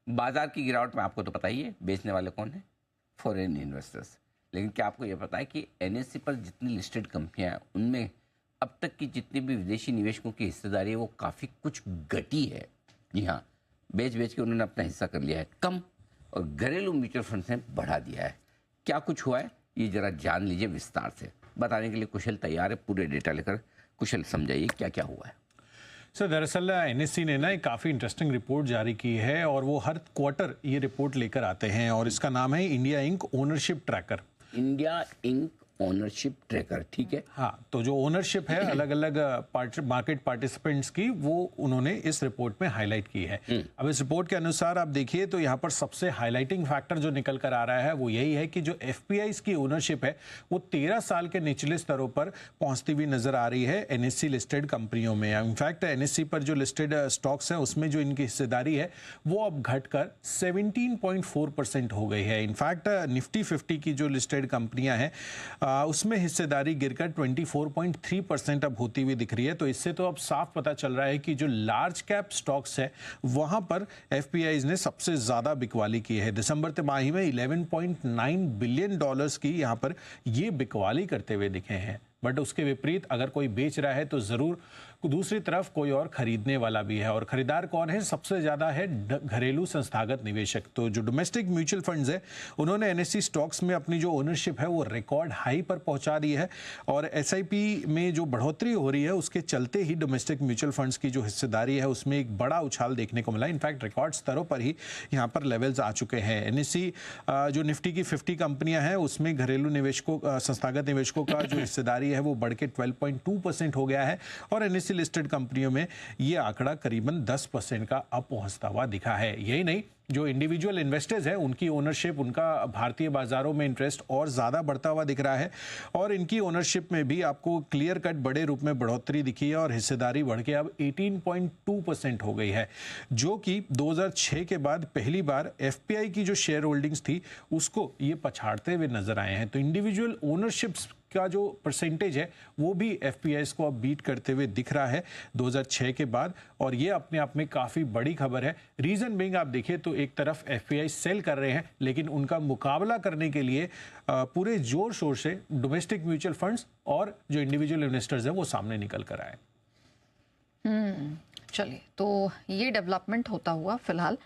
बाजार की गिरावट में आपको तो पता ही है बेचने वाले कौन है, फॉरेन इन्वेस्टर्स। लेकिन क्या आपको ये पता है कि एनएससी पर जितनी लिस्टेड कंपनियां हैं उनमें अब तक की जितनी भी विदेशी निवेशकों की हिस्सेदारी है वो काफ़ी कुछ घटी है। जी हाँ, बेच बेच के उन्होंने अपना हिस्सा कर लिया है कम, और घरेलू म्यूचुअल फंड ने बढ़ा दिया है। क्या कुछ हुआ है ये जरा जान लीजिए विस्तार से। बताने के लिए कुशल तैयार है पूरे डेटा लेकर। कुशल, समझाइए क्या क्या हुआ है। सर दरअसल एनएससी ने ना एक काफ़ी इंटरेस्टिंग रिपोर्ट जारी की है और वो हर क्वार्टर ये रिपोर्ट लेकर आते हैं और इसका नाम है India Inc ownership tracker. India Inc ownership tracker, ठीक है। हाँ, तो जो ओनरशिप है अलग अलग मार्केट पार्टिसिपेंट्स की, वो उन्होंने इस रिपोर्ट में हाईलाइट की है। अब इस रिपोर्ट के अनुसार आप देखिए तो यहाँ पर सबसे हाईलाइटिंग फैक्टर जो निकल कर आ रहा है वो यही है कि जो एफपीआईज की ओनरशिप है वो 13 साल के निचले स्तरों पर पहुंचती हुई नजर आ रही है एनएससी लिस्टेड कंपनियों में। इनफैक्ट एनएससी पर जो लिस्टेड स्टॉक्स हैं उसमें जो इनकी हिस्सेदारी है वो अब घटकर 17.4% हो गई है। इनफैक्ट निफ्टी 50 की जो लिस्टेड कंपनियां हैं उसमें हिस्सेदारी गिरकर 24.3% अब होती हुई दिख रही है। तो इससे तो अब साफ पता चल रहा है कि जो लार्ज कैप स्टॉक्स है वहां पर एफपीआईज ने सबसे ज्यादा बिकवाली की है। दिसंबर तिमाही में 11.9 बिलियन डॉलर्स की यहां पर ये बिकवाली करते हुए दिखे हैं। बट उसके विपरीत अगर कोई बेच रहा है तो जरूर दूसरी तरफ कोई और खरीदने वाला भी है। और खरीदार कौन है? सबसे ज्यादा है घरेलू संस्थागत निवेशक। तो जो डोमेस्टिक म्यूचुअल फंड्स है उन्होंने एनएससी स्टॉक्स में अपनी जो ओनरशिप है वो रिकॉर्ड हाई पर पहुंचा दी है और एसआईपी में जो बढ़ोतरी हो रही है उसके चलते ही डोमेस्टिक म्यूचुअल फंड्स की जो हिस्सेदारी है उसमें एक बड़ा उछाल देखने को मिला। इनफैक्ट रिकॉर्ड स्तरों पर ही यहाँ पर लेवल्स आ चुके हैं। एनएससी जो निफ्टी की 50 कंपनियां हैं उसमें घरेलू निवेशकों संस्थागत निवेशकों का जो हिस्सेदारी है वो बढ़ के 12.2% हो गया है और एनएससी लिस्टेड कंपनियों में ये आंकड़ा करीबन 10% का अब पहुंचता हुआ दिखा है। यही नहीं, जो इंडिविजुअल इन्वेस्टर्स हैं उनकी ओनरशिप, उनका भारतीय बाजारों में इंटरेस्ट और ज़्यादा बढ़ता हुआ दिख रहा है और इनकी ओनरशिप में भी आपको क्लियर कट बड़े रूप में बढ़ोतरी दिखी है और हिस्सेदारी बढ़ के अब 18.2% हो गई है, जो कि 2006 के बाद पहली बार एफपीआई की जो शेयर होल्डिंग्स थी उसको ये पछाड़ते हुए नजर आए हैं। तो इंडिविजुअल ओनरशिप्स का जो परसेंटेज है वो भी एफपीआईज को अब बीट करते हुए दिख रहा है 2006 के बाद और ये अपने आप में काफ़ी बड़ी खबर है। रीज़न बीइंग आप देखिए तो एक तरफ एफपीआई सेल कर रहे हैं लेकिन उनका मुकाबला करने के लिए पूरे जोर शोर से डोमेस्टिक म्यूचुअल फंड्स और जो इंडिविजुअल इन्वेस्टर्स हैं वो सामने निकल कर आए। चलिए, तो ये डेवलपमेंट होता हुआ फिलहाल